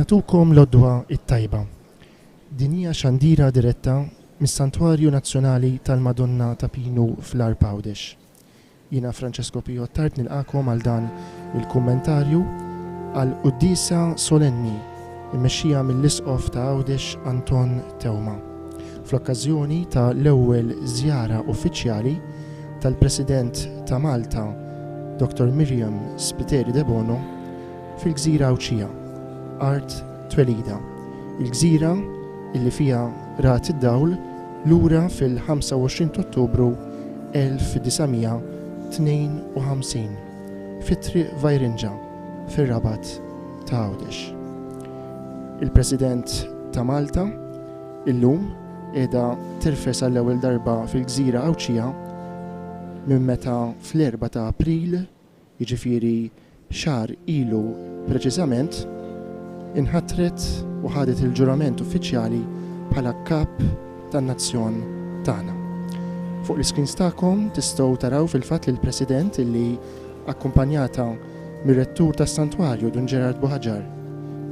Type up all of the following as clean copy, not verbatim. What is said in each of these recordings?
Natukom l-odwa it-tajba. Din hija xandira diretta mis-Santwarju Nazzjonali tal-Madonna ta' Pinu fl-Arp Għawdex. Jiena Francesco Pijottart nilqakom għal dan il-kummentarju għal qudiesa solenni immexxija mill-Isqof ta' Għawdex Anton Tewma fl-okkażjoni ta' l-ewwel żjara uffiċjali tal-President ta' Malta Dr. Miriam Spiteri de Bono fil-Gżira Awċija, Art Twelida. Il-gżira illi fija rat id-dawl lura fil-25 Ottubru 1952 fit-triq Vajrinġa fir-Rabat ta' Għawdex. Il-President ta' Malta illum qiegħda tirfes għall-ewwel darba fil-Gżira Awċija minn meta fl-4 ta' April, jiġifieri xahar ilu preċiżament, inħatret u ħadet il-ġurament uffiċjali bħala kap tan-nazzjon tagħna. Fuq l-iskins tagħkom tistgħu taraw fil-fatt li l-President illi akkumpanjata mir-Rettur tas-Santwarju Dun Ġerard Buħaġar,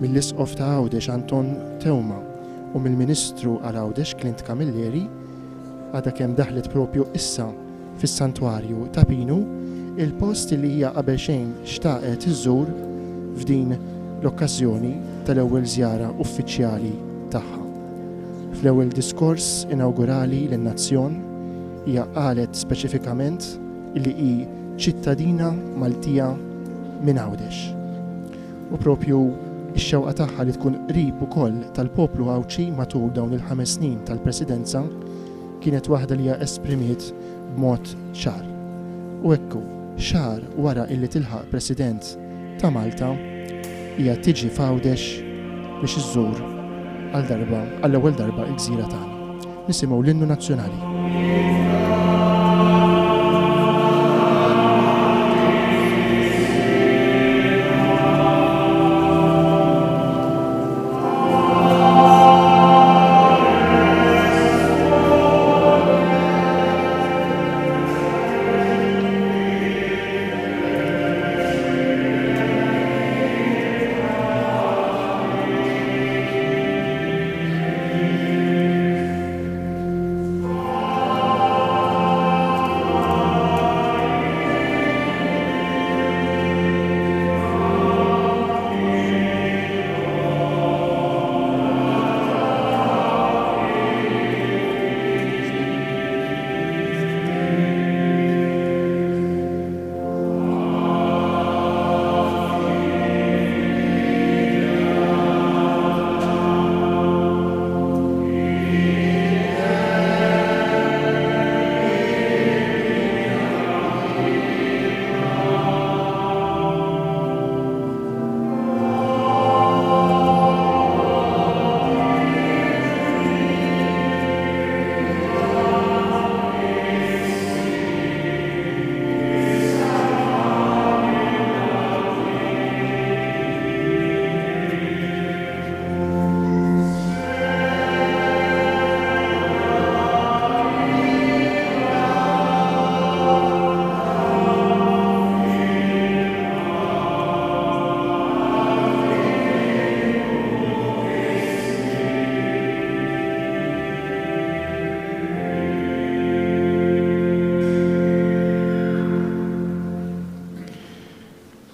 mill-Isqof ta' Għawdex Anton Tewma u mill-Ministru għal Għawdex Klint Kamilleri għadha kemm daħlet propju issa fis-Santwarju ta' Pinu, il-post li hija qabel xejn xtaqet iżżur f'din l-okkażjoni tal-ewwel żjara uffiċjali tagħha. Fl-ewwel diskors inawgurali lin-nazzjon hija qalet speċifikament li hi ċittadina Maltija minn Għawdex. U propju x-xewqa tagħha li tkun qrib ukoll tal-poplu Għawċi matul dawn il-5 snin tal-Presidenza kienet waħda li hija esprimiet b'mod ċar. U hekk xahar wara illi tilħaq President ta' Malta hija tiġi f'Għawdex biex iżżur għall-ewwel darba l-gżira tagħna. Nisimgħu l-Innu Nazzjonali.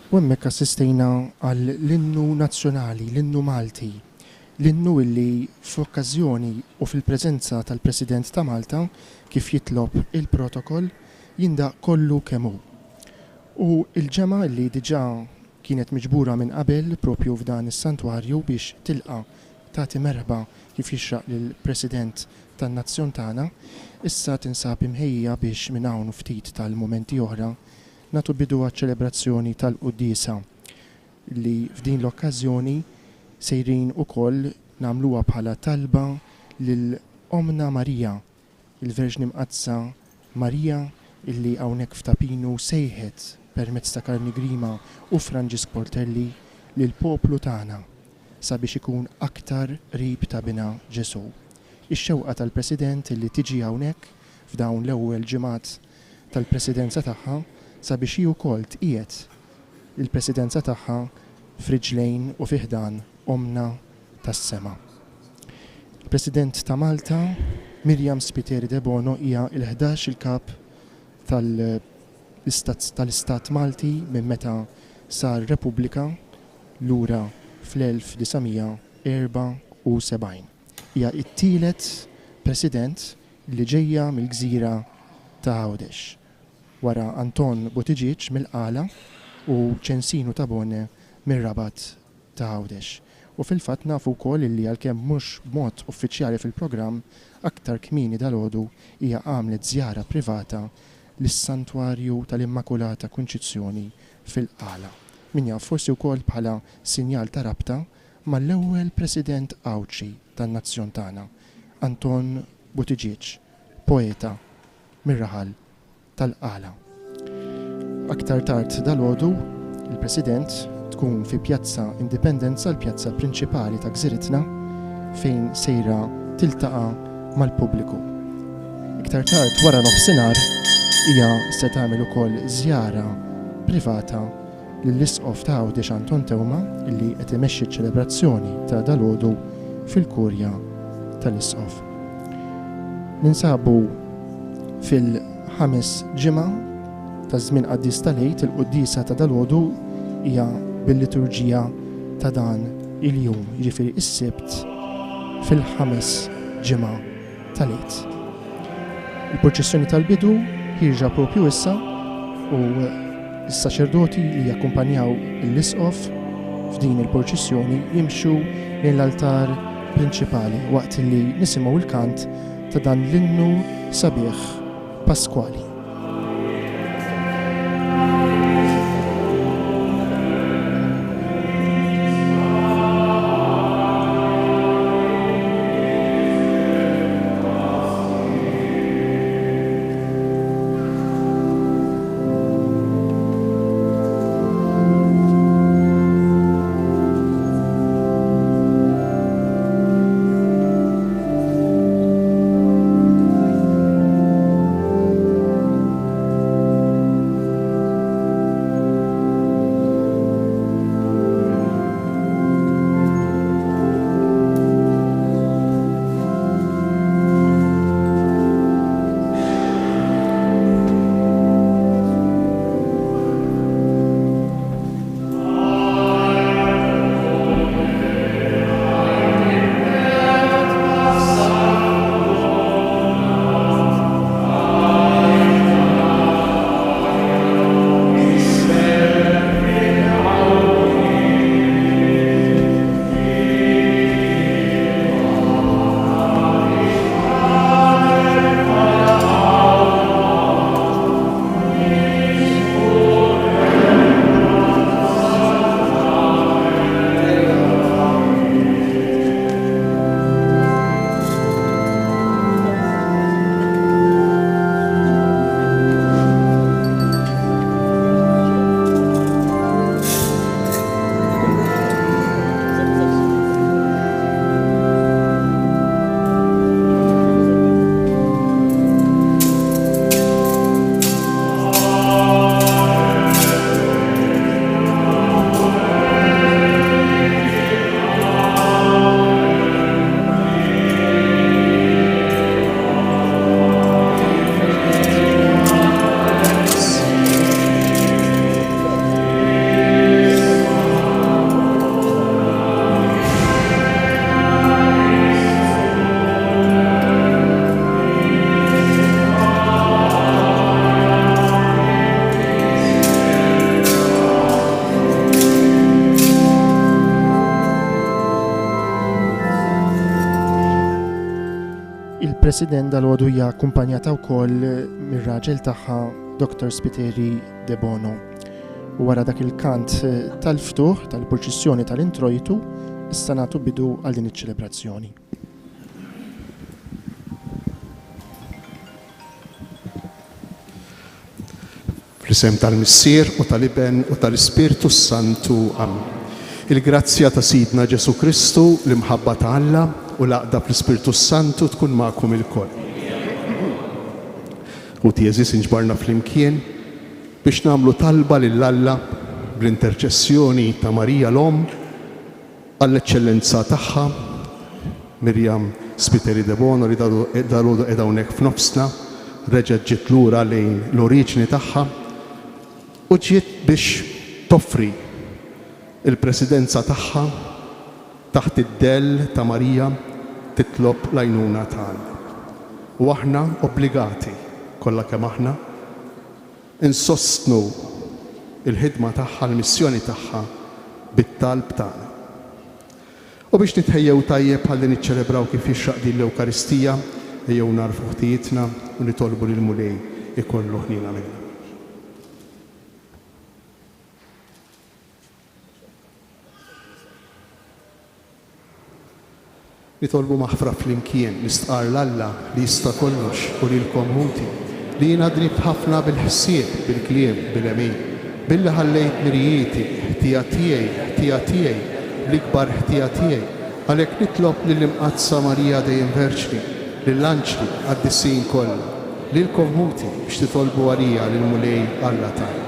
U hemmhekk assistejna għal l-Innu Nazzjonali, l-Innu Malti, l-Innu illi f'okkażjoni u fil-preżenza tal-President ta' Malta kif jitlob il-protokoll jindaq kollu kemm hu. U l-ġemgħa li diġà kienet miġbura minn qabel propju f'dan is-santwarju biex tilqa' tagħti merħba kif jixraq lill-President tan-nazzjon tagħna, issa tinsab imħejja biex minn hawn ftit tal-mumenti oħra nagħtu bidu għaċ-ċelebrazzjoni tal-Qudiesa li f'din l-okkażjoni sejrin ukoll nagħmluha bħala talba lil Omna Marija, il-Verġni Mqazza Marija illi hawnhekk f'Tapinu sejħet permezz ta' Karni Grima u Franġisk Portelli lil poplu tagħna sabiex ikun aktar qrib ta' bina Ġesu. Ix-xewqa tal-President illi tiġi hawnhekk f'dawn l-ewwel ġimgħat tal-Presidenza tagħha sabiex hi wkoll tqiegħed il-Presidenza tagħha f'riġlejn u fiħdan Omna tas-sema. Il-President ta' Malta, Miriam Spiteri De Bono, hija il-11 il-kap tal-Istat Malti minn meta sar Repubblika lura fl-1974. Hija it-tielet President li ġejja mill-Gżira ta' Għawdex wara Anton Buttigieg mill-Qala u Censinu Tabone mir-Rabat ta' Għawdex. U fil-fatt nafu wkoll li għalkemm mhux b'mod uffiċjali fil-programm aktar kmieni dalgħodu hija għamlet żjara privata lis-Santwarju tal-Immakulata Kunċizzjoni fil-Qala. Min jaf forsi wkoll bħala sinjal ta' rabta mal-ewwel President Awċi tan-nazzjon tagħna, Anton Buttigieg, poeta mir-raħal tal-Qala. Aktar tard dalgħodu il-President tkun fi Pjazza Indipendenza, l-pjazza prinċipali ta' Gżiritna, fejn sejra tiltaqa' mal-pubbliku. Iktar tard wara nofsinhar hija se tagħmel ukoll żjara privata lill-Isqof ta' Għawdex Anton Tewma illi qed imexxi ċ-ċelebrazzjoni ta' dalgħodu fil-kurja tal-Isqof. Ninsabu fil-ħames ġimgħa ta' żmien qaddis tal-Għid, il-qudiesa ta' dalgħodu hija bil-liturġija ta' dan il-jum, jiġifieri is-Sibt fil-ħames ġimgħa tal-Għid. Il-proċessjoni tal-bidu ħirġa propju issa u is-saċerdoti li jakkumpanjaw l-Isqof f'din il-proċessjoni jimxu lejn l-altar prinċipali waqt li nisimgħu l-kant ta' dan l-innu sabiħ Paskwali. Il-President dal-għodu hija akkumpanjata wkoll mir-raġel tagħha Dr. Spiteri De Bono. U wara dak il-kant tal-ftuħ tal-proċessjoni tal-introjtu, issa nagħtu bidu għal din iċ-ċelebrazzjoni. Fl-isem tal-Missier u tal-Iben u tal-Ispirtu Santu. Amen. Il-grazzja ta' Sidna Ġesu Kristu, l-imħabba ta' Alla u l-aqda fl-Ispirtu Santu tkun magħkom il-koll. U tieżis inġbarna fl-imkien biex nagħmlu talba lill Alla bl-interċessjoni ta' Marija l-Om għall-eċċellenza tagħha Mirjam Spiteri de Bono li dalodu qiegħda hawnhekk f'nofsna, reġgħet ġiet lura lejn l-oriġini tagħha u ġiet biex toffri il-presidenza tagħha taħt id-dell ta' Marija titlob l-għajnuna tagħna. U aħna obbligati kollha kemm aħna insostnu il-ħidma tagħha, l-missjoni tagħha bit-talb tagħna. U biex nitħejjew tajjeb ħalli niċċelebraw kif jixraq din l-Ewkaristija, ejjew narfu ħtijietna u nitolbu lil Mulej ikollu ħnina minna. Nitolbu maħfra flimkien nistqar l-Alla li jista' kollox u lilkom ħuti li jiena drib ħafna bil-ħsieb, bil-kliem, bil-emin, billi ħallejt mirjieti, ħtija tiegħi, l-ikbar ħtija tiegħi. Għalhekk nitlob lill-imqazza Marija dejjem Verġni, lill-anġli għad-dissin kollha, lilkom ħuti biex titolbu għalija lil Mulej Alla tagħna.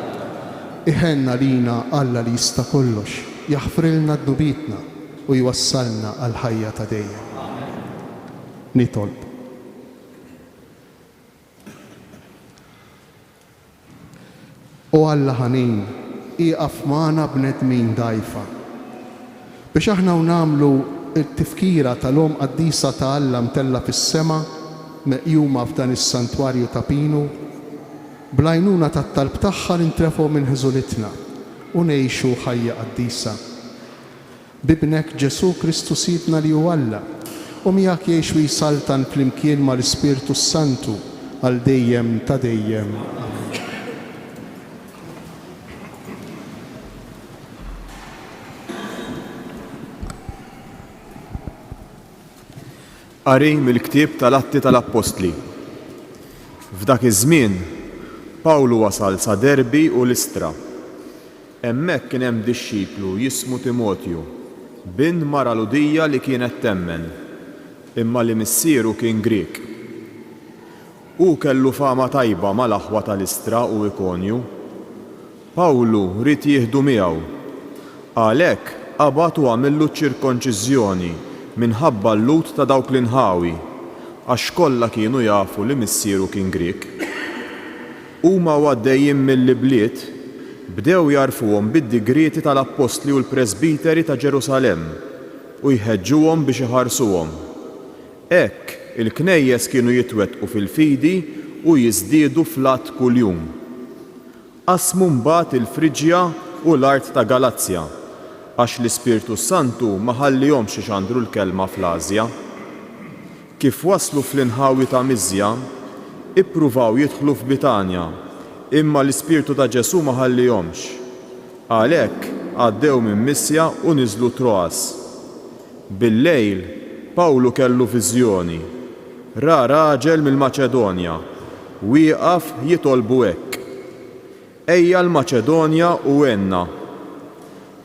Iħenna lina Alla li jista' kollox, jaħfrilna d-dubitna u jwassalna għal ħajja ta' dejjem. Nitolb. U Alla ħanin, iqaf magħna bnedmin dajfa. Biex aħna nagħmlu t-tifkira tal-om qaddisa ta' Alla mtella fis-sema meqjuma f'dan is-santwarju ta' Pinu, blajnuna tat-talb tagħha nintrefu minn ħiżulitna u ngħixu ħajja qaddisa. Bibnek Ġesu Kristu sidna li hu Alla u miegħek jgħix u jsaltan flimkien mal-Ispirtu Santu għal dejjem ta' dejjem. Qari mill-ktieb tal-Atti tal-Apostli. F'dak iż-żmien Pawlu wasal sa Derbi u Listra. Hemmhekk kien hemm dixxiplu jismu Timotju, bin mara Ludija li kienet temmen, imma li missieru kien Griek. U kellu fama tajba mal-aħwa tal-Listra u Ikonju. Pawlu rid jieħdu miegħu. Għalhekk qabad u għamillu ċirkonċiżjoni minħabba l-lut ta' dawk l-inħawi, għax kollha kienu jafu li missieru kien Griek. Huma għaddejjin mill-bliet bdew jarfuhom bid-digriti tal-Apostli u l-Presbiteri ta' Ġerusalemm u jħeġġuhom biex iħarsuhom. Hekk il-knejjes kienu jitwettqu fil-fidi u jiżdiedu fl-att kuljum. Qasmu mbagħad il-Friġja u l-art ta' Galazzja, għax l-Ispirtu Santu ma ħallihomx ixandru l-kelma fl-Asja. Kif waslu fl-inħawi ta' Miżja, ippruvaw jidħlu f'Bitanja, imma l-Ispirtu ta' Ġesu ma ħallihomx. Għalhekk għaddew minn Misja u niżlu Troas. Bil-lejl Pawlu kellu viżjoni. Ra raġel mill-Maċedonja, wieqaf jitolbu hekk. Ejja l-Maċedonja u għenna.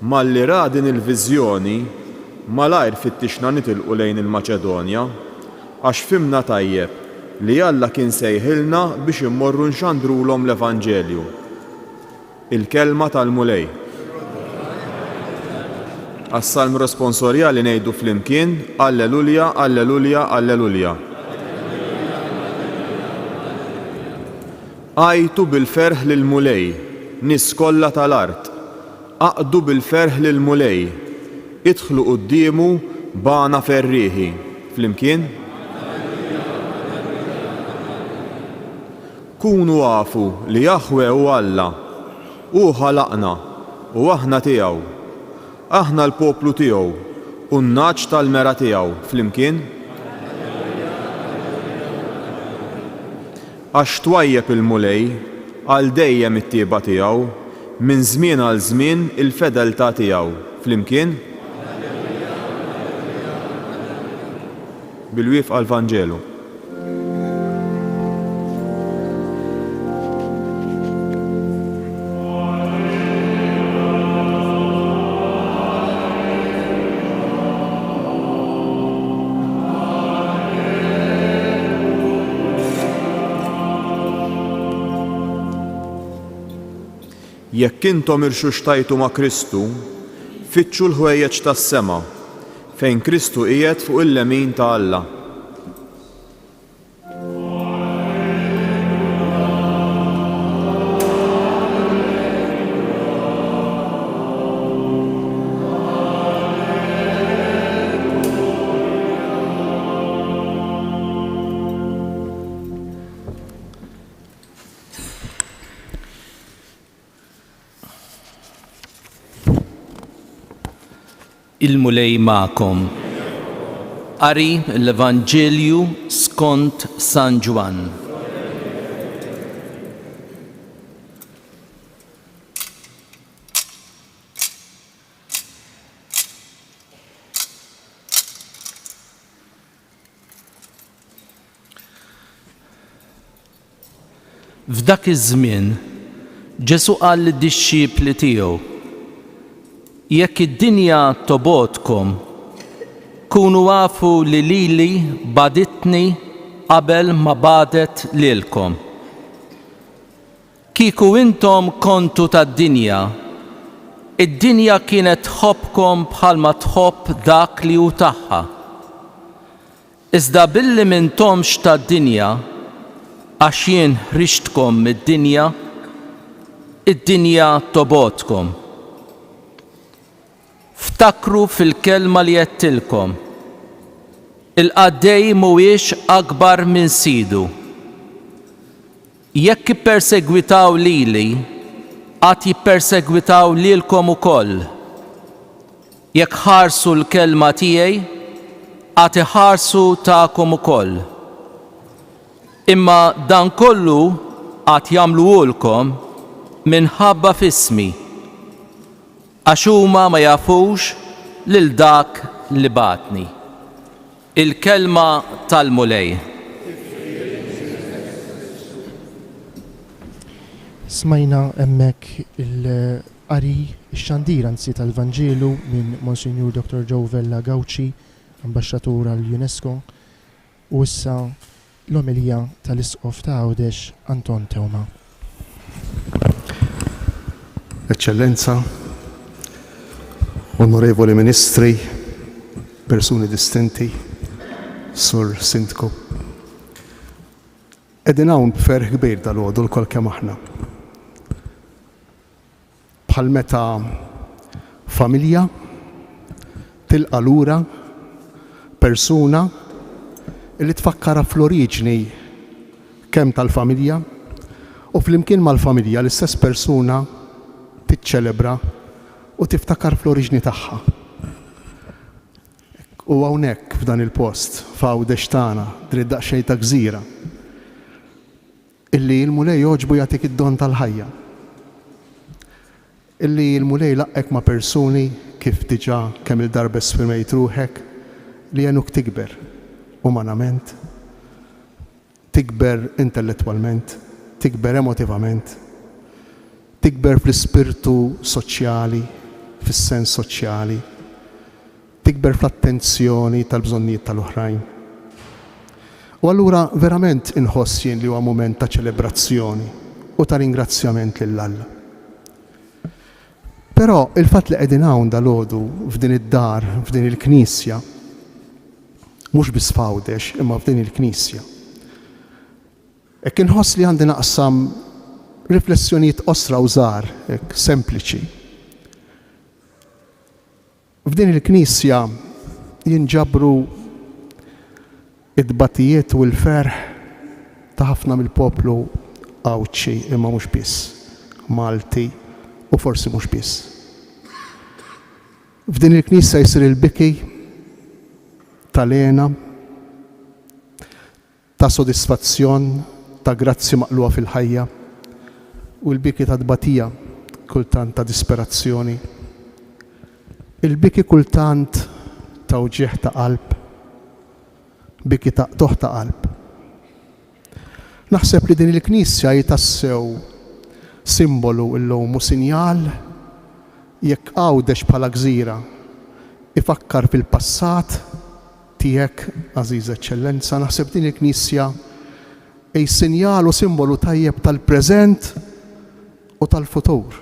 Malli ra din il-viżjoni, malajr fittixna nitilqu lejn il-Maċedonja, għax fimna tajjeb li Alla kien sejħilna biex immorru nxandrulhom l-Evanġelju. Il-kelma tal-Mulej. Għas-salm responsorjali ngħidu flimkien Alleluja, Alleluja, Alleluja. Għajtu bil-ferħ lil-Mulej, nies kollha tal-art. Aqdu bil-ferħ lil-Mulej, idħlu qudiemu bana ferrieħi. Flimkien? Kunu għafu li Jaħwe hu Alla, hu ħalaqna u aħna tiegħu. Aħna l-poplu tiegħu u n-naġġ tal-mera tiegħu. Flimkien? Għax twajjeb il-Mulej għal dejjem it-tieba tiegħu, minn żmien għal żmien il-fedeltà tiegħu. Flimkien? Bil-wieqf għall-Vanġelu. Jekk intom irxu xtajtu ma' Kristu, fitxu l-ħwejjeġ tas-sema fejn Kristu qiegħed fuq il-lemin ta' Alla. Il-mulej ma'kom. Qari l-Evanġelju skont San Ġwan. F'dak iż-żmien Ġesu qal lid-dixxipli tiegħu: jekk id-dinja tobodkom, kunu għafu li lili baditni qabel ma badet lilkom. Kieku intom kontu tad-dinja, id-dinja kienet tħobbkom bħalma tħobb dak li hu tagħha. Iżda billi m'intomx tad-dinja, għax jien ħriġtkom mid-dinja, id-dinja tobodkom. Ftakru fil-kelma li jettilkom: il-qaddej mhuwiex akbar minn sidu. Jekk jippersegwitaw lili, qatt jippersegwitaw lilkom ukoll. Jekk ħarsu l-kelma tiegħi, qatt iħarsu tagħkom ukoll. Imma dan kollu qatt jagħmluhulkom minħabba f'ismi, għax huma ma jafux lil dak li batni. Il-kelma tal-mulej. Smajna hemmhekk il-qari x-xandir anzi tal-Vanġelu minn Monsignor Dr. Joe Vella Gauci, ambaxxatur għall-UNESCO, u issa l-omilija tal-Isqof ta' Għawdex Anton Teuma. Eccellenza, onorevoli ministri, persuni distinti, sur sindku. Edin hawn b'ferħ kbir dal-għodu l-kol kemm aħna. Bħal meta familja tilqa' lura persuna li tfakkara fl-oriġni kemm tal-familja u flimkien mal-familja l-istess persuna tiċċelebra u tiftakar fl-oriġni tagħha. U hawnhekk f'dan il-post f'Għawdex tagħna dritt daqsxejn ta' gżira illi l-mulej jogħġbu jagħtik id-don tal-ħajja. Illi l-mulej laqqek ma' persuni kif diġà kemm il-darba esprimejt ruħek li għenuk tikber umanament, tikber intellettwalment, tikber emotivament, tikber fl-ispirtu soċjali, fis-sens soċjali, tikber fl-attenzjoni tal-bżonnijiet tal-oħrajn. U allura verament inħoss jien li huwa mument ta' ċelebrazzjoni u ta' ringrazzjament lil Alla. Però il-fatt li qegħdin hawn dalgħodu f'din id-dar, f'din il-Knisja, mhux biss f'Għawdex imma f'din il-Knisja. Hekk inħoss li għandi naqsam riflessjonijiet osra u żgħar, sempliċi. F'din il-Knisja jinġabru id-batijiet u l-ferħ ta' ħafna mill-poplu Għawċi imma mhux biss, Malti u forsi mhux biss. F'din il-Knisja jsir il-biki tal-għena, ta' sodisfazzjon, ta' grazzi maqluha fil-ħajja u l-biki ta' dbatija kultant ta' disperazzjoni. Il-biki kultant ta' uġieħ ta' qalb, biki ta' toħ ta' qalb. Naħseb li din il-Knisja jitassew simbolu illum u sinjal jekk Għawdex bħala gżira ifakkar fil-passat tiegħek, Aziz Eċċellenza, naħseb din il-Knisja ej sinjal u simbolu tajjeb tal-preżent u tal-futur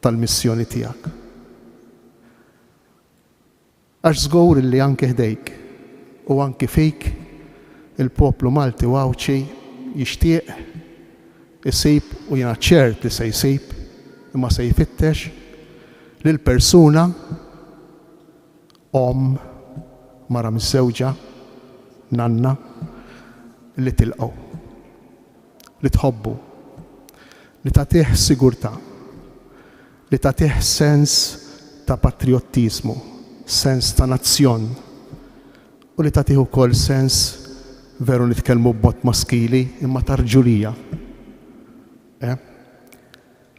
tal-missjoni tiegħek. Għax żgur li anke ħdejk u anke fik il-poplu Malti Wawċi jixtieq isib u jiena ċert li se jsib imma se jfittex lil persuna mara miż-żewġa, nanna, li tilqgħu, li tħobbu, li tagħtih sigurtà, li tagħtih sens ta' patriottiżmu, sens ta' nazzjon u li tagħtih ukoll sens veru nitkellmu b'mod maskili imma ta' rġulija.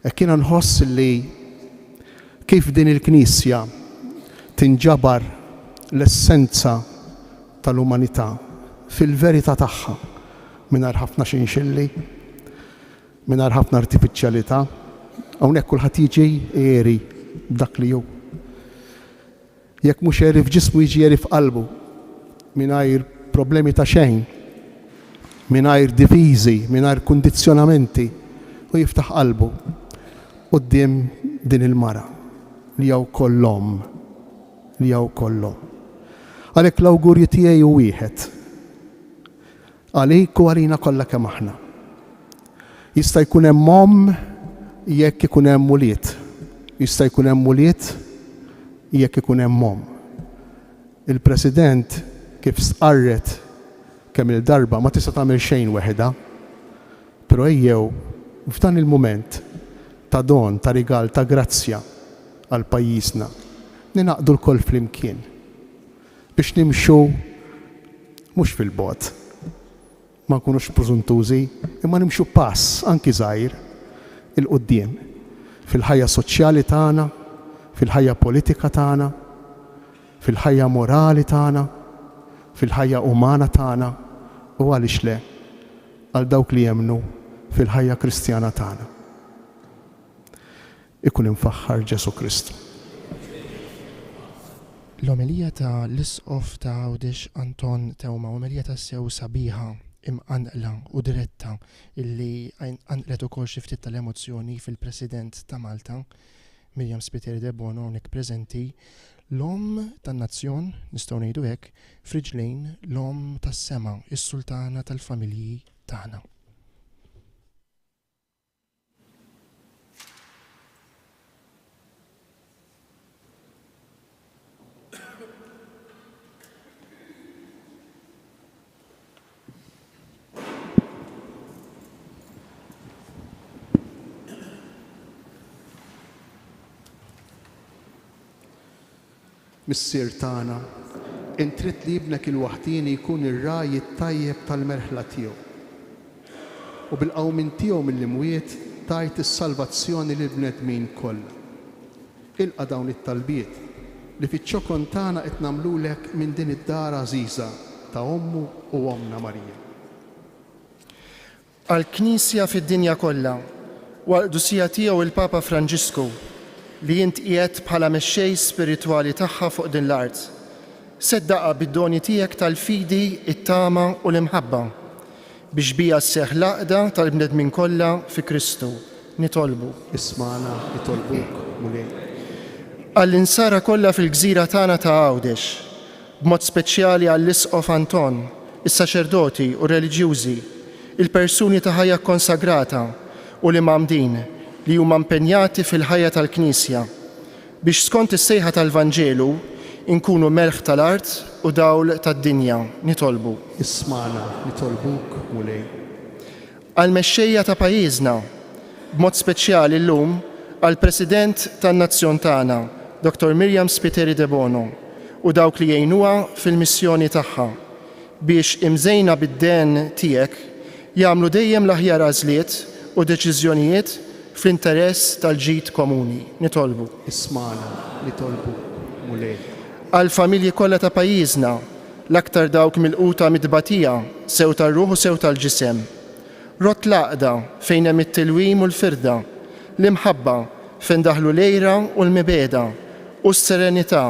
Hekk jiena nħoss li kif din il-Knisja tinġabar l-essenza tal-umanità fil-verità tagħha mingħajr ħafna xinxilli, mingħajr ħafna artifiċjalità, hawnhekk kulħadd jiġi eri b'dak li hu. Jekk mhux eri f'ġismu jiġi eri f'qalbu mingħajr problemi ta' xejn, mingħajr diviżi, mingħajr kundizzjonamenti u jiftaħ qalbu quddiem din il-mara li jew kollhom. Għalhekk l-awgurju tiegħi hu wieħed. Għalik u għalina kollha kemm aħna. Jista' jkun hemm jekk ikun hemm muliet. Jista' jkun hemm muliet jekk ikun hemm mom. Il-President kif sqarret kemm il-darba ma tista' tagħmel xejn weħeda, però ejjew f'dan il-mument ta' don, ta' rigal, ta' grazzja għal pajjiżna ninaqdu l-koll flimkien biex nimxu mhux fil-bogħod, ma nkunux preżuntużi, imma nimxu pass anki żgħir il-qudiem fil-ħajja soċjali tagħna, fil-ħajja politika tagħna, fil-ħajja morali tagħna, fil-ħajja umana tagħna u għaliex le għal dawk li jemmnu fil-ħajja Kristjana tagħna. Ikun infaħħar Ġesu Kristu. L-omelija ta' l-isqof ta' Għawdex Anton Tewma, omelija ta' sew sabiħa, imqanqla u diretta illi anqlet ukoll xi ftit tal-emozzjoni fil-President ta' Malta, Miriam Spiteri de Bono, hawnhekk preżenti, l-om tan-nazzjon, nistgħu ngħidu hekk, friġlejn l-om tas-sema, is-sultana tal-familji tagħna. Missier tagħna, intrid li ibnek il-waħdini jkun ir-raj it-tajjeb tal-merħla tiegħu. U bil-qawmin tiegħu mill-imwiet tajt is-salvazzjoni lil bnedmin kollha. Ilqa' dawn it-talbiet li fiċ-ċokon tagħna qed nagħmlulek minn din id-dar għażiża ta' Ommu u Omna Marija. Għall-Knisja fid-dinja kollha, waqdusija tiegħu il-Papa Franġisku li jint qiegħed bħala mexxej spiritwali tagħha fuq din l-art. Seddaqa bid-doni tiegħek tal-fidi, it-tama u l-imħabba biex bija sseħħ l-għaqda tal-bnedmin kollha fi Kristu. Nitolbu. Ismana nitolbuk mulej. Għall-insara kollha fil-gżira tagħna ta' Għawdex, b'mod speċjali għall-isqof Anton, is-saċerdoti u reliġjużi, il-persuni ta' ħajja konsagrata u l-imamdin li huma impenjati fil-ħajja tal-Knisja biex skont is-sejħa tal-Vanġelu inkunu melħ tal-art u dawl tad-dinja. Nitolbu. Ismana nitolbuk mulej. Għall-mexxejja ta' pajjiżna, b'mod speċjali llum għall-President tan-Nazzjon tagħna, Dr. Miriam Spiteri de Bono, u dawk li jgħinuha fil-missjoni tagħha biex imżejna bid-den tiegħek jagħmlu dejjem l-aħjar għażliet u deċiżjonijiet fl-interess tal-ġid komuni. Nitolbu. Ismana nitolbuk mulej. Għall-familji kollha ta' pajjiżna, l-aktar dawk mill-quta midbatija sew tar-ruħ u sew tal-ġisem. Rott l-għaqda fejn hemm it-tilwim u l-firda, l-imħabba fejn daħlu lejra u l-mibeda u s-serenità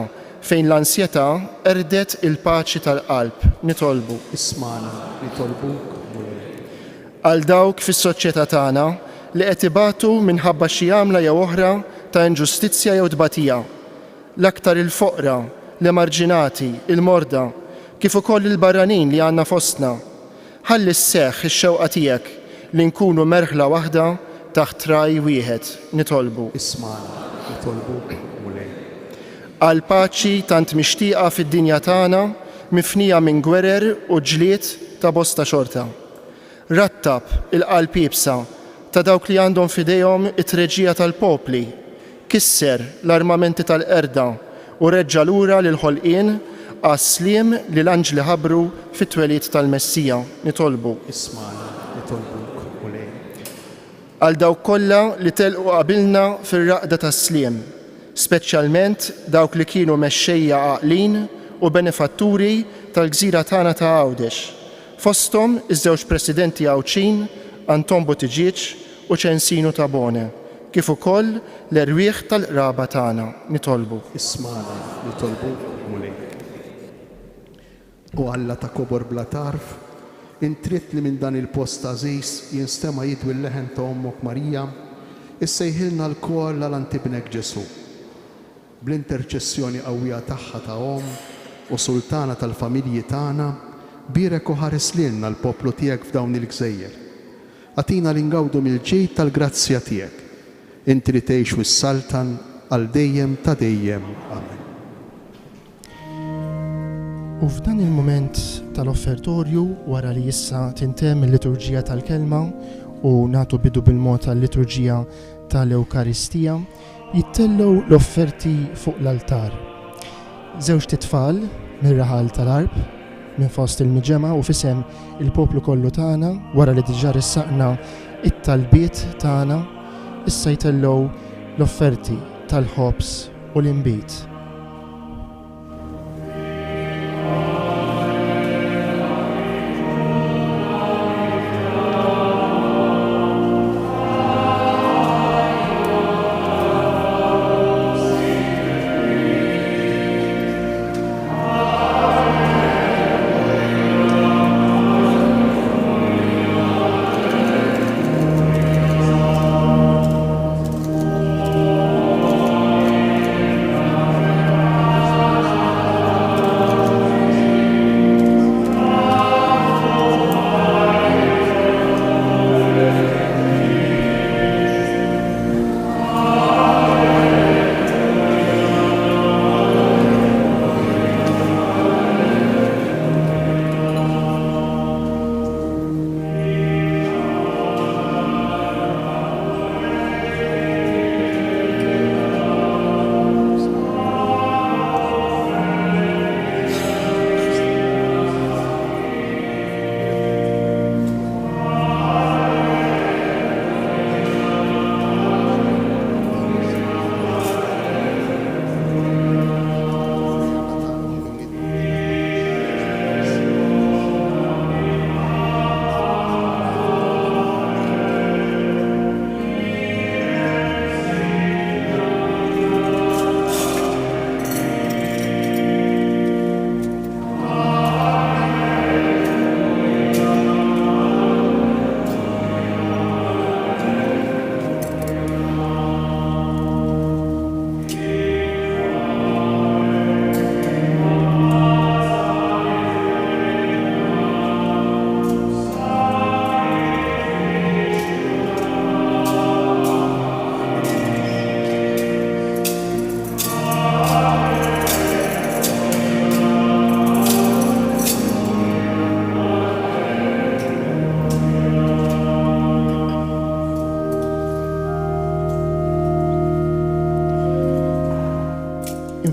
fejn l-ansjetà erdet il-paċi tal-qalb. Nitolbu. Ismana nitolbuk mulej. Għal dawk fis-soċjetà tagħna li qed ibatu minħabba xi għamla jew oħra ta' inġustizzja jew tbatija, l-aktar il-foqra l-emarġinati, il-morda, kif ukoll il-barranin li għandna fostna. Ħalli sseħħ ix-xewqa tiegħek li nkunu merħla waħda taħt raj wieħed nitolbu. Ismana, nitolbu mulej. Għal paċi tant mixtieqa fid-dinja tagħna, mifnija minn gwerer u ġlied ta' bosta xorta. Rattab il-qalb jibsa ta' dawk li għandhom fidejhom it-treġija tal-popli, kisser l-armamenti tal-qerda u reġġa' lura lil ħolqien għas-sliem li l-anġli ħabru fit-twelid tal-Messija nitolbu. Ismana, nitolbu mulej. Għal dawk kollha li telqu qabilna fir-raqda tas-sliem, speċjalment dawk li kienu mexxejja għaqlin u benefatturi tal-gżira tagħna ta' Għawdex. Fosthom iż-żewġ presidenti Għawċin, Anton Buttigieg u Censino Tabone, kif ukoll l-erwieħ tal-qraba tagħna nitolbu. Ismana, nitolbu mulej. U Alla ta' kobor bla tarf, intrit li minn dan il-post ażiż jinstema' jidwi l-leħen ta' Ommok Marija, issejħilna l-koll għal-antibnek Ġesu. Bl-interċessjoni qawwija tagħha ta' u sultana tal-familji tagħna, birek u ħares lilna l-poplu tiegħek f'dawn il-gżejjer. Atina li ngawdu mill-ġid tal-grazzja tiegħek. Inti li tgħix wis-saltan għal dejjem ta' dejjem. Amen. U f'dan il-moment tal-offertorju wara li issa tintemm il-liturġija tal-kelma u nagħtu bidu bil-mod tal-liturġija tal-Ewkaristija, jittellew l-offerti fuq l-altar. Żewġ titfal mir-raħal tal-arb minn fost il-miġema u fisem il-poplu kollu tagħna wara li diġà ressaqna it-talbiet tagħna issa jtellew l-offerti tal-ħobs u l-inbit.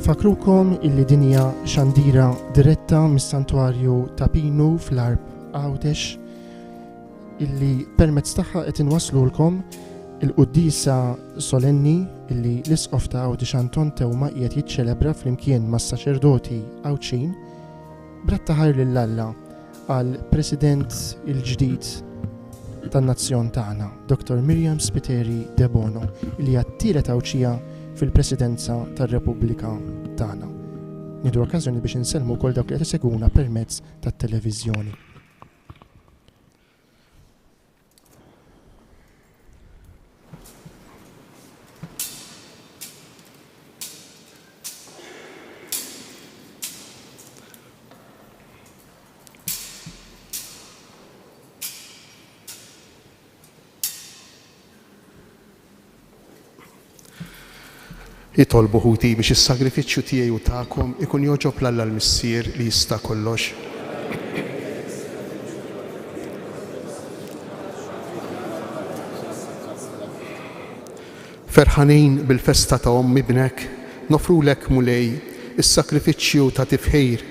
Infakrukom illi dinja xandira diretta mis-santwarju ta' Pinu fl-Arb Għawdex illi permezz tagħha qed inwaslulkom il-quddisa solenni illi l-isqof ta' Għawdex Anton Tewma qiegħed jiċċelebra flimkien mas-saċerdoti Għawdxin brattaħar lill-Alla għal President il-ġdid tan-nazzjon tagħna, Dr. Miriam Spiteri de Bono, illi hija t-tielet Għawdxija fil-presidenza tar-Repubblika tagħna. Nieħdu okkażjoni biex insellmu wkoll dawk li qed iseguna permezz tat-televiżjoni. Jitolbu ħuti biex is-sagrifiċċju tiegħi u tagħkom ikun joġob l-Alla l-Missier li jista' kollox. Ferħanin bil-festa ta' Omm ibnek, nofrulek mulej is-sakrifiċċju ta' tifħir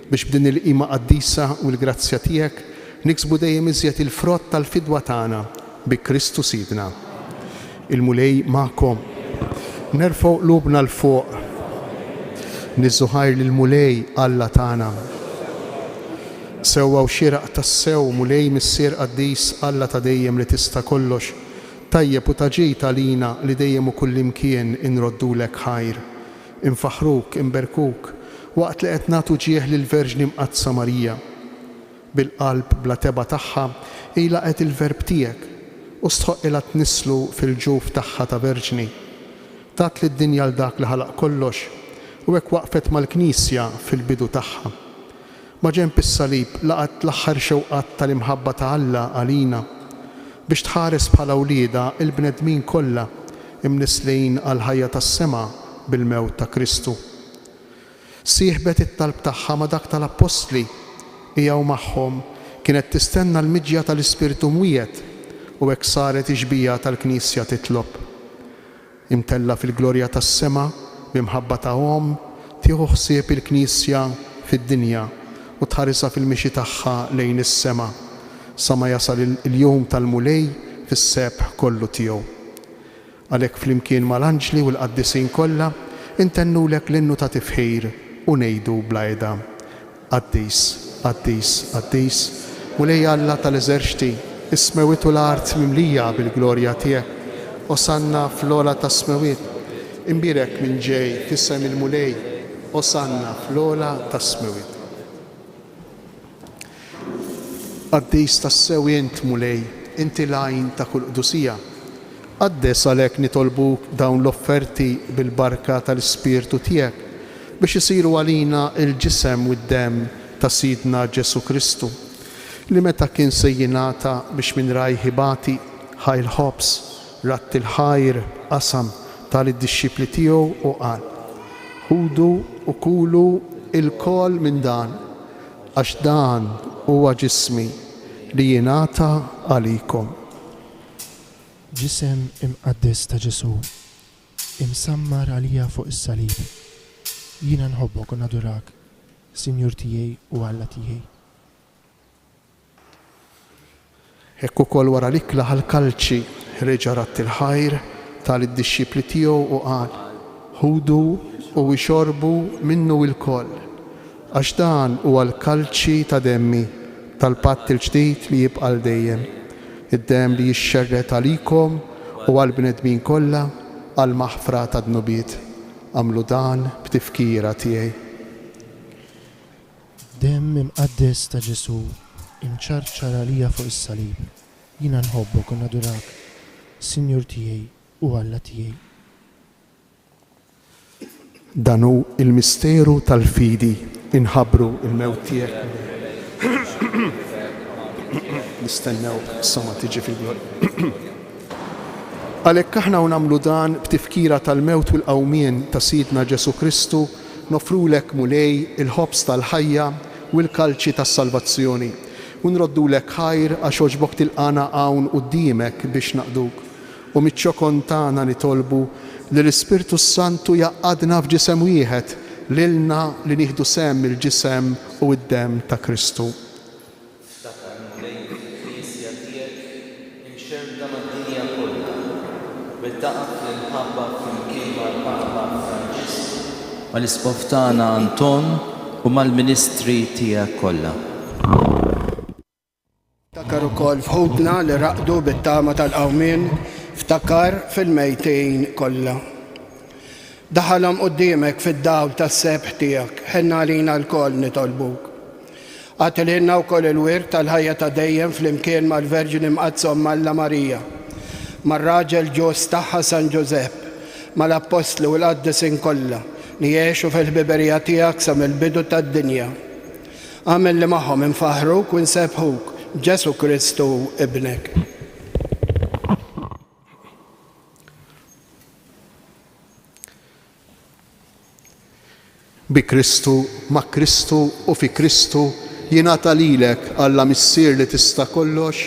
biex b'din il-qima qaddisa u l-grazzja tiegħek niksbu dejjem iżjed il-frott tal-fidwa tagħna bi Kristu Sidna. Il-mulej magħkom. Nerfgħu qlubna l fuq. Niżżuħajr lill-mulej Alla tagħna. Sewwa u xieraq tas-sew mulej missier qaddis Alla ta' dejjem li tista' kollox. Tajjeb u taġejt għalina li dejjem u kullimkien inroddulek ħajr. Infaħruk, inberkuk, waqt li qed nagħtu ġieħ lill-Verġni Mqaddsa Marija. Bil-qalb bla teba tagħha ilha qed il-verb tiegħek u stħoqilha tnislu fil-ġuf tagħha ta' Verġni. Tat lid-dinja l dak li ħalaq kollox u hekk waqfet mal-Knisja fil-bidu tagħha. Ma ġenb is-salib laqat l-aħħar xewqat tal-imħabba ta' Alla għalina biex tħares bħala wlieda il-bnedmin kollha imnislejn għal ħajja tas-sema bil-mewt ta' Kristu. Sieħbet it-talb tagħha ma' dak tal-Apostli hija u magħhom kienet tistenna l-miġja tal-Ispirtu mwiet u hekk saret ixbija tal-Knisja titlob. Imtella fil-glorja tas-sema b'imħabba ta' Omm tieħu ħsieb il-Knisja fid-dinja u tħarisha fil-mixi tagħha lejn is-sema sa ma jasal il-jum tal-mulej fis-sebħ kollu tiegħu. Għalhekk flimkien mal-anġli u l-qaddisin kollha intennulek l-innu ta' tifħir u ngħidu bl-għajda. Qaddis, qaddis, qaddis, mulej Alla tal-eżerċti, ismewitu l-art mimlija bil-glorja tiegħek. Osanna fl-ola ta' smewit, imbirek minn ġej fissem il-mulej, osanna fl-ola ta' smewit. Qaddis tas-sew int mulej, inti lajn ta' kull qdusija. Qaddes għalhekk nitolbu dawn l-offerti bil-barka tal-Ispirtu tiegħek biex isiru għalina il-ġisem u d-dem ta' Sidna Ġesu Kristu li meta kien se jingħata biex minn rajħibati ħajl ħobs ratt il-ħajr qasam tal-id-dixxipli tiegħu u qal: ħudu u kulu il-kol minn dan għax dan huwa ġismi li jingħata għalikom. Ġisem imqaddis ta' Ġesu, imsammar għalija fuq is-salib. Jiena nħobbok u nadurak, Sinjur tiegħi u Alla tiegħi. Hekk ukoll wara l-ikla ħal-kalċi reġa' ratt il-ħajr tal-id-dixxipli tiegħu u qal: ħudu u ixorbu minnu l-koll għax dan huwa l-kalċi ta' demmi tal-patt il-ġdid li jibqa' l dejjem. Id-dem li jixxerret għalikom u għall-bnedmin kollha għal maħfra ta' dnubiet. Għamlu dan b'tifkira tiegħi. Dem imqaddis ta' Ġesu imċarċar għalija fuq is-salib. Jiena nħobbok u nadurak, Sinjur tiegħi u Alla tiegħi. Dan hu il-misteru tal-fidi inħabbru il-mewt tiegħek. Nistennew sama tiġi fil-glorja. Għalhekk aħna u nagħmlu dan b'tifkira tal-mewt u l-qawmien ta' Sidna Ġesu Kristu nofrulek mulej il-ħobs tal-ħajja u l-kalċi tas-salvazzjoni u nroddulek ħajr għax oġbok tilqana hawn quddiemek biex naqduk u miċ-ċokon tagħna nitolbu li l-Ispirtu Santu jaqadna f'ġisem wieħed lilna li nieħdu sehem il-ġisem u d-dem ta' Kristu. mal-ispoftana Anton u mal-ministri tiegħek kollha. Ftakar ukoll f'ħudna li raqdu bit-tama tal-qawmien, ftakar fil-mejtejn kollha. Daħalhom quddiemek fid-dawl tas-sebħ tiegħek, ħenna għalina l-koll nitolbuk. Għatililna wkoll il-wirt tal-ħajja ta' dejjem flimkien mal-Verġini Mqaddsa Alla Marija, mar-raġel ġus tagħha San Ġusepp, mal-Apostli u l-qaddisin kollha li jgħixu fil-ħbiberija tiegħek sa mill-bidu tad-dinja. Għamel li magħhom infaħruk u nsebħuk Ġesu Kristu ibnek. Kristu, ma' Kristu u fi Kristu jingħata lilek Alla missier li tista' kollox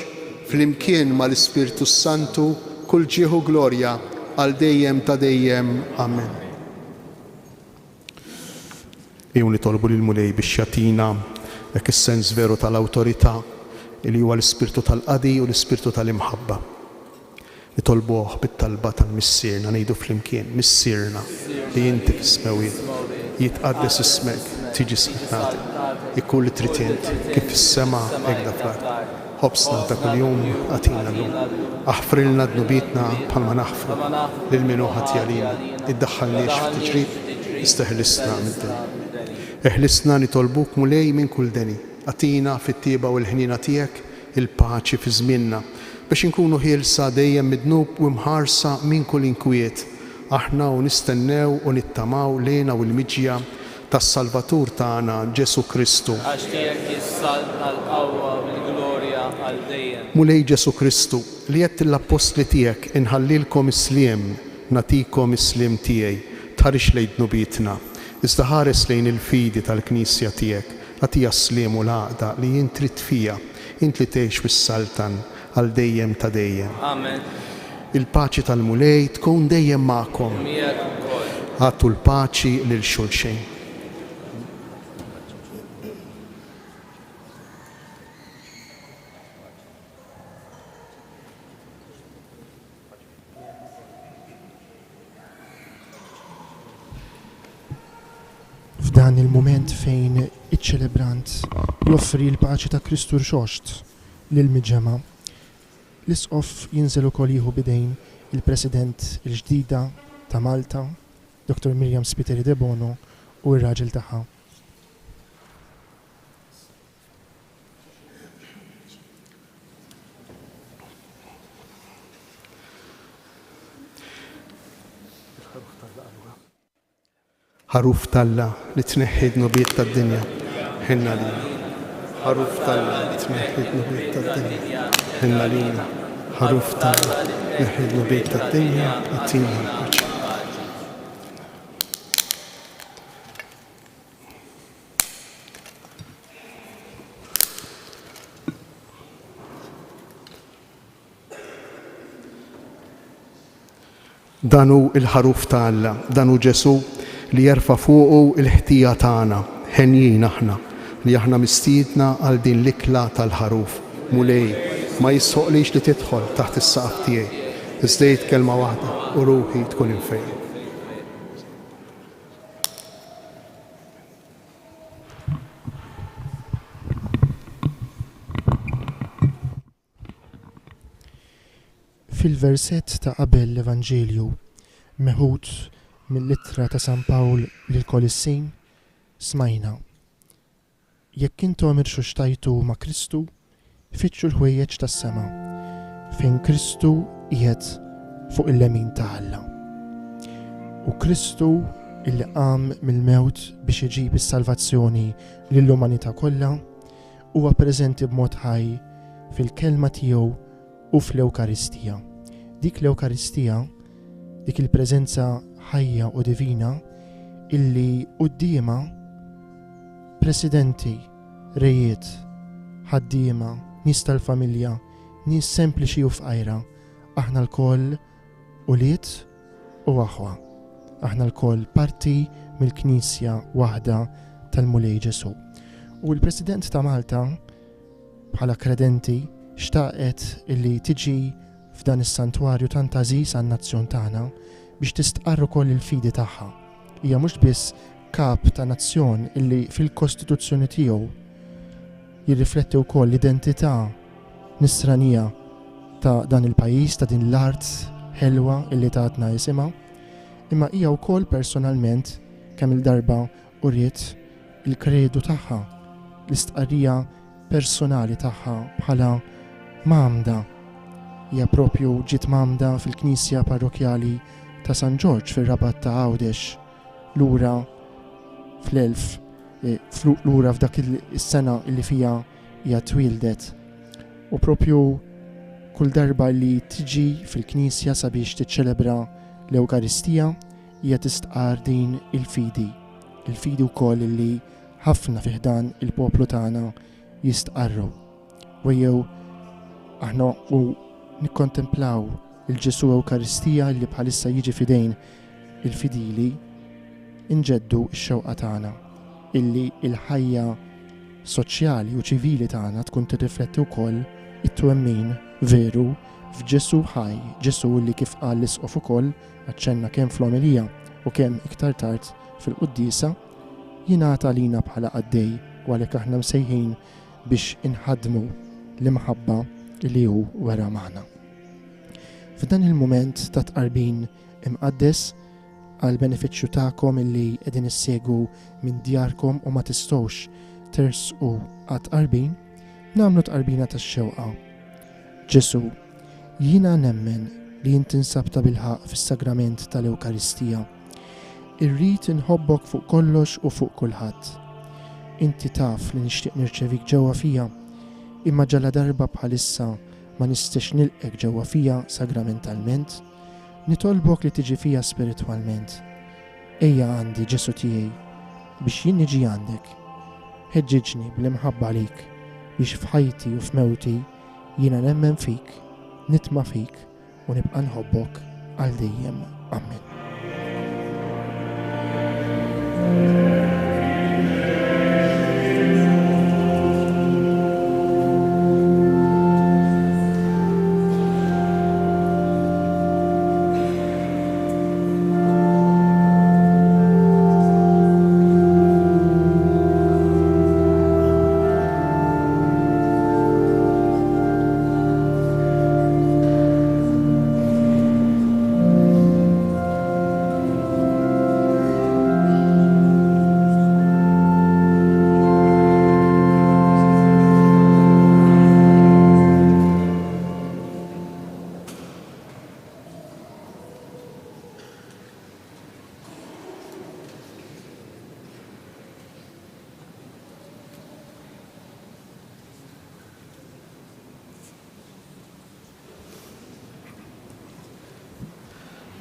flimkien mal-Ispirtu Santu kull ġieħu glorja għal dejjem ta' dejjem. Amen. Jew nitolbu lil Mulej biex jagħtina dak is-sens veru tal-awtorità li huwa l-ispirtu tal-qadi u l-ispirtu tal-imħabba. Nitolbuh bit-talba tal-missierna ngħidu flimkien, missierna li inti fis-smawiet jitqaddes ismek, tiġi smitnati, ikun li trid int kif fis-sema hekk fl-ard. Ħobsna ta' kuljum għatina llum. Aħfrilna dnubietna bħalma naħfru lil min hu ħadd jalina. Iddaħħalniex f'tiġrid, isteħlisna mid-deni. Eħlisna nitolbuk Mulej minn kull deni. Għatina fit-tieba u l-ħnina tiegħek il-paċi fi żmienna biex inkunu ħielsa dejjem midnub u mħarsa minn kull inkwiet. Aħna u nistennew u nittamaw lejna u l-miġja tas-Salvatur tagħna Ġesu Kristu. Għax tiegħek is-salta l-qawwa bil-glorja għal dejjem. Mulej Ġesu Kristu li qed l-apostli tiegħek inħallilkom is-sliem, natikom is-sliem tiegħi, tħarix lejn dnubietna. Iżda ħares lejn il-fidi tal-Knisja tiegħek, għatija s-sliem u l-għaqda li jien trid fija, int li tgħix fis-saltan għal dejjem ta' dejjem. Amen. Il-paċi tal-Mulej tkun dejjem magħkom. Miegħek ukoll. Għattu l-paċi lil xulxejn. F'dan il-moment fejn iċ-ċelebrant joffri l-paċi ta' Kristu rxoxt lill-miġema, l-isqof jinżel ukoll jieħu bidejn il-President il-ġdida ta' Malta, Dr. Miriam Spiteri de Bono u r-raġel tagħha. Ħaruf Talla li tneħħi dnubiet tad-dinja ħinna lina. Ħaruf Talla li tneħħi dnubiet tad-dinja ħinna lina. Ħaruf Talla li tneħħi dnubiet tad-dinja għattina l-paċi. Danu il-ħaruf ta' Alla, danu Ġesu li jerfa' fuqu il-ħtija tagħna, ħenjin aħna li aħna mistiedna għal din l-ikla tal-ħaruf. Mulej, ma jisħoqlix li tidħol taħt is-saqaf tiegħi. Iżdejt kelma waħda u ruħi tkun infejn. Fil-verset ta' qabel l-Evanġelju meħud mill-ittra ta' San Pawl lill-Kolissin smajna: jekk intom irxu xtajtu ma' Kristu, fittxu l-ħwejjeġ tas-sema fejn Kristu qiegħed fuq il-lemin ta' Alla. U Kristu illi qam mill-mewt biex iġib is-salvazzjoni lill-umanità kollha huwa preżenti b'mod ħaj fil-kelma tiegħu u fl-Ewkaristija. Dik l-Ewkaristija, dik il-preżenza ħajja u divina illi qudiema presidenti, rejiet, ħaddiema, nies tal-familja, nies sempliċi u fqajra, aħna l-koll ulied u aħwa. Aħna l-koll parti mill-Knisja waħda tal-Mulej Ġesu. U l-President ta' Malta bħala kredenti xtaqet illi tiġi f'dan is-santwarju tant għażiż għan-nazzjon tagħna biex tistqarr ukoll il-fidi tagħha. Hija mhux biss kap ta' nazzjon illi fil-Kostituzzjoni tiegħu jirrifletti wkoll l-identità nisranija ta' dan il-pajjiż, ta' din l-art ħelwa illi tatna isimha, imma hija wkoll personalment kemm il-darba uriet il-kredu tagħha, l-istqarrija personali tagħha bħala mamda. Hija propju ġiet mamda fil-Knisja Parrokjali ta' San Ġorġ fir-Rabat ta' Għawdex lura lura f'dak is-sena illi fija hija twildet. U propju kull darba li tiġi fil-Knisja sabiex tiċċelebra l-Ewkaristija hija tistqar din il-fidi il-fidi wkoll li ħafna fiħdan il-poplu tagħna jistqarru. U jew aħna u nikkontemplaw il-Ġesu Ewkaristija li bħalissa jiġi fidejn il-fidili inġeddu x-xewqa tagħna illi il-ħajja soċjali u ċivili tagħna tkun tirrifletti wkoll it-twemmin veru f'Ġesu ħaj, Ġesu li kif qal l-Isqof ukoll aċċenna kemm fl-omilija u kemm iktar tard fil-Qudiesa jingħata lina bħala għaddej u għalhekk aħna msejħin biex inħadmu l-imħabba li hu wera magħna. F'dan il-mument ta' tqarbin imqaddes għal benefiċċju tagħkom illi qegħdin issegwu minn djarkom u ma tistgħux tersqu għat tqarbin, nagħmlu tqarbina tax-xewqa. Ġesu, jiena nemmen li inti nsabta bil-ħaq fis-sagrament tal-Ewkaristija. Irrid inħobbok fuq kollox u fuq kulħadd. Inti taf li nixtieq nirċevik ġewwa fija, imma ġala darba bħalissa ma nistax nilqek ġewwa fija sagramentalment, nitolbok li tiġi fija spiritwalment. Ejja għandi Ġesu tiegħi biex jien niġi għandek. Ħeġġiġni bl-imħabba għalik biex f'ħajti u f'mewti jiena nemmen fik, nitma' fik u nibqa' nħobbok għal dejjem. Amen.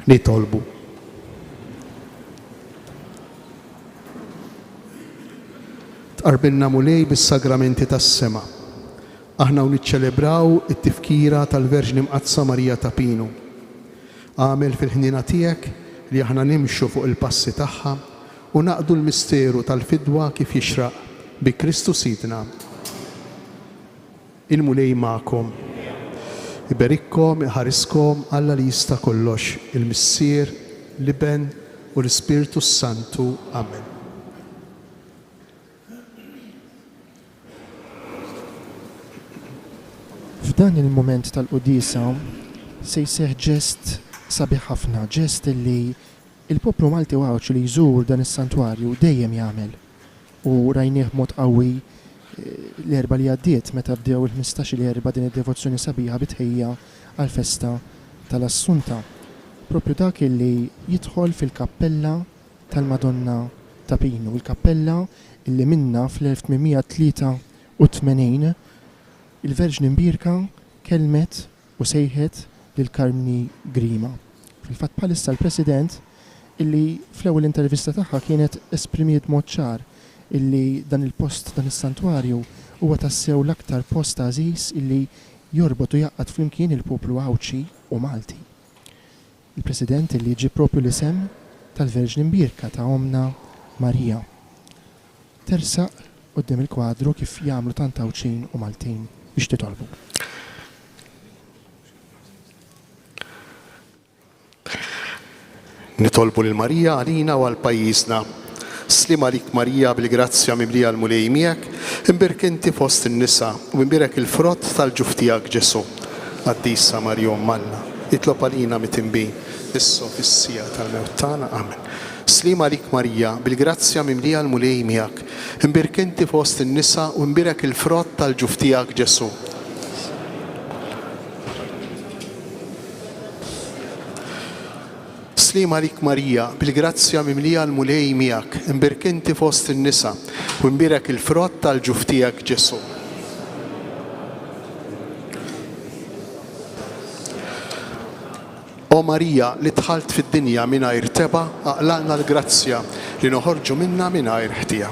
nitolbu. Tqarbilna mulej bis-sagramenti tas-sema. Aħna u niċċelebraw it-tifkira tal-Verġni Mqazza Marija ta' Pinu. Għamel fil-ħnina tiegħek li aħna nimxu fuq il-passi tagħha u naqdu l-misteru tal-fidwa kif jixraq bi Kristu Sidna. Il-mulej magħkom. Iberikkom, iħariskom Alla li jista' kollox, il-Missier, l-Iben u l-Ispirtu Santu. Amen. F'dan il-moment tal-Qudisa se jseħ ġest sabiħ ħafna, ġest li il-poplu Malti Wawċ li jżur dan is-santwarju dejjem jagħmel. U rajnieh mod qawwi l-erba li għaddiet meta bdew il-15 l-erba din id-devozzjoni sabiħa bitħejja għal-festa tal-Assunta. Propju dak li jidħol fil-kappella tal-Madonna ta' Pinu, il-kappella illi minna fl-1883 il-Verġni Mbirka kelmet u sejħet lil Carmini Grima. Fil-fatt bħalissa l-President illi fl-ewwel intervista tagħha kienet esprimiet mod ċar illi dan il-post, dan is-santwarju huwa tassew l-aktar post għażiż illi jorbot u jaqqad flimkien il-poplu Wawċi u Malti. Il-President illi ġi propju l-isem tal-Verġni Mbirka ta' Omna Marija. Tersaq qudiem il-kwadru kif jagħmlu tant Wawċin u Maltin biex titolbu. Nitolbu lil Marija għalina u għal pajjiżna. Slim għalik Marija bil-grazzja mimlija l-mulej miegħek, imbirk inti fost in-nisa u imbirek il-frott tal-ġuf tiegħek Ġesu. Qaddisa Marja Manna, itlob għalina mitinbin, issa fis-sija tal-mewt tagħna. Amen. Slim għalik Marija bil-grazzja mimlija l-mulej miegħek, imbirk inti fost in-nisa u imbirek il-frott tal-ġuf tiegħek Ġesu. Slim għalik Marija, bil-grazzja mimlija l-mulej miegħek, imbirk inti fost in-nisa u imbirek il-frott tal-ġuf tiegħek Ġesu. O Marija li dħalt fid-dinja mingħajr teba, aqlaqna l-grazzja li noħorġu minnha mingħajr ħtija.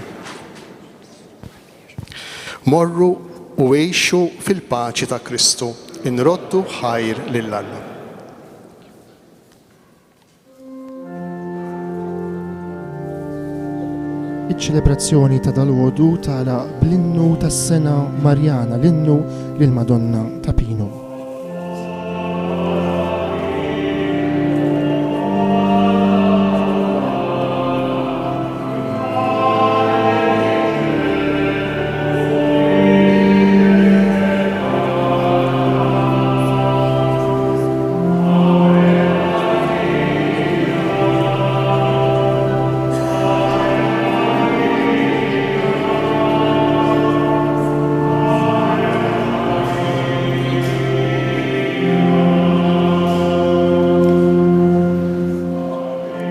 Morru u għejxu fil-paċi ta' Kristu, inroddu ħajr lill-Alla. Iċ-ċelebrazzjoni ta' dal-għodu tagħlaq bl-innu tas-sena Marjana, l-innu lill-Madonna ta' Pino.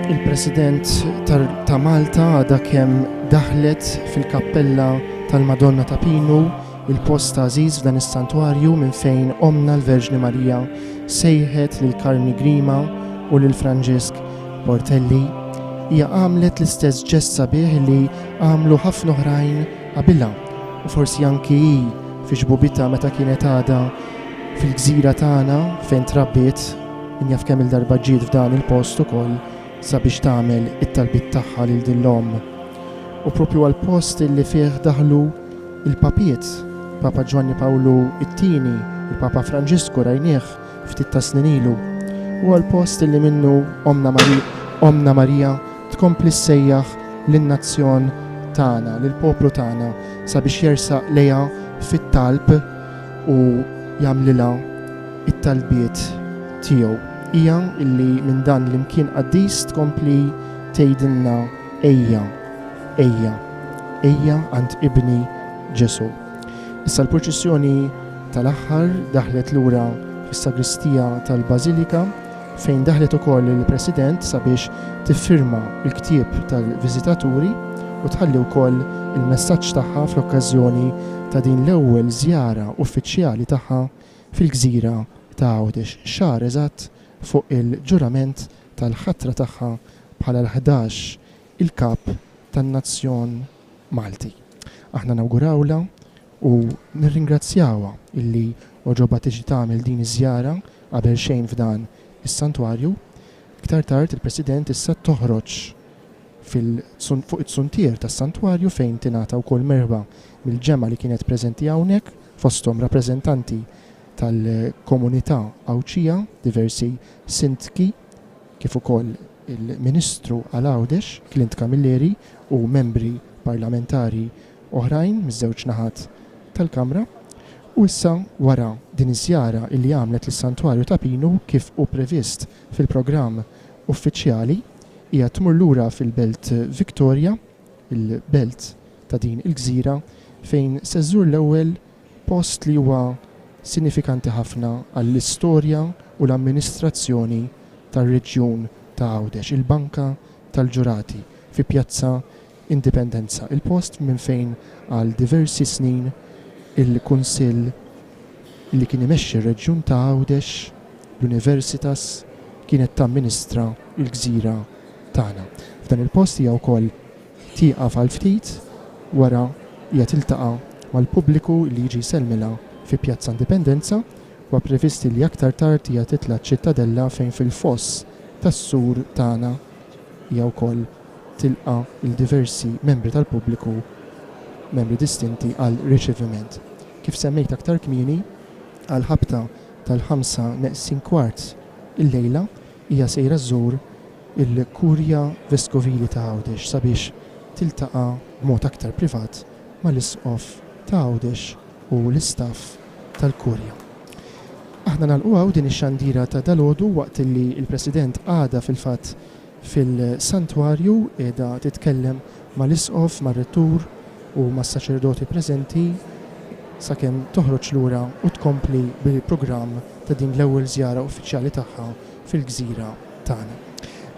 Il-President ta' Malta għadha kemm daħlet fil-kappella tal-Madonna ta' Pino, il-post għażiż f'dan is-santwarju minn fejn omna l-Verġni Marija sejħet lil Karni Grima u lil Franġisk Portelli. Hija għamlet l-istess ġest sabiħ li għamlu ħafna oħrajn qabilha u forsi anki hi fi ġbubitha meta kienet għadha fil-gżira tagħna fejn trabbiet jaf kemm il-darba ġiet f'dan il-post ukoll sabiex tagħmel it-talbit tagħha lil din l-omm. U proprju għall-post li fih daħlu il-papiet, Papa Giovanni Paolo II, il-Papa Franġisku rajnieh ftit ta' snin ilu. U għall-post li minnu Omna Marija tkompli ssejjaħ lin-nazzjon tagħna, lill-poplu tagħna sabiex jersaq lejha fit-talb u jagħmlilha it-talbiet tiegħu. Hija illi minn dan l-imkien qaddis tkompli tgħidilna ejja għand ibni Ġesu. Issa l-proċessjoni tal-aħħar daħlet lura fis-sagristija tal-Bażilika fejn daħlet ukoll il-President sabiex tiffirma l-ktieb tal-viżitaturi u tħalli wkoll il-messaġġ tagħha fl-okkażjoni ta' din l-ewwel żjara uffiċjali tagħha fil-gżira ta' Għawdex, xahar eżatt fuq il-ġurament tal-ħatra tagħha bħala l-11 il-kap tan-nazzjon Malti. Aħna nawgurawla u nirringrazzjawha illi oġobha tiġi tagħmel din iż-żjara qabel xejn f'dan is-santwarju. Iktar tard il-President issa toħroġ fuq it-suntier tas-santwarju fejn tingħata wkoll merba mill-ġemma li kienet preżenti hawnhekk fosthom rappreżentanti tal-komunità Awċija, diversi sintki, kif ukoll il-Ministru għal Għawdex, Clint Camilleri, u membri parlamentari oħrajn miż-żewġ naħat tal-Kamra. U issa wara din iż-żjara li għamlet lis-Santwarju ta' Pino kif hu previst fil-programm uffiċjali hija tmur lura fil-Belt Victoria, il-belt ta' din il-gżira fejn se żżur l-ewwel post li huwa sinifikanti ħafna għall-istorja u l-amministrazzjoni tar-Reġjun ta' Għawdex, il-Banka tal-Ġurati fi Pjazza Indipendenza, il-post minn fejn għal diversi snin il-Kunsill li kien imexxi r-Reġjun ta' Għawdex, l-Universitas, kienet tamministra l-gżira tagħna. F'dan il-post hija wkoll tieqaf għal ftit wara hija tiltaqa' mal-pubbliku li jiġi jsellmilha fi Pjazza Indipendenza u previsti li aktar tard hija titla' ċittadella fejn fil-foss tas-sur tagħna hija wkoll tilqa' il-diversi membri tal-pubbliku, membri distinti għal riċeviment. Kif semmejt aktar kmieni, għal ħabta tal-5:45 il-lejla hija sejra żżur il-Kurja Veskovili ta' Għawdex sabiex tiltaqa' b'mod aktar privat mal-isqof ta' Għawdex u l-istaff tal-Kurja. Aħna nagħlqu din ix-xandira ta' dalgħodu waqt li l-President għada fil-fatt fil-santwarju qiegħda titkellem mal-isqof, mar-rettur u mas-saċerdoti preżenti sakemm toħroġ lura u tkompli bil-programm ta' din l-ewwel żjara uffiċjali tagħha fil-gżira tagħna.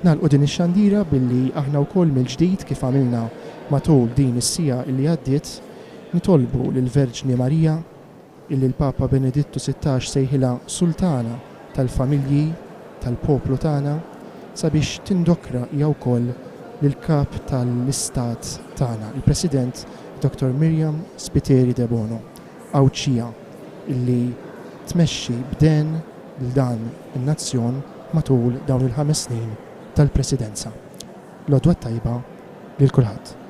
Nagħlqu din ix-xandira billi aħna wkoll mill-ġdid kif għamilna matul din is-sija li għaddiet nitolbu lill-Verġni Marija illi l-Papa Benedittu 16 sejħilha Sultana tal-familji tal-poplu tagħna sabiex tindokra jew wkoll lill-kap tal-istat tagħna, il-President Dr. Miriam Spiteri de Bono, Awċija, illi tmexxi b'den lil dan in-nazzjon matul dawn il-5 snin tal-Presidenza. L-għodwa tajba lil kulħadd.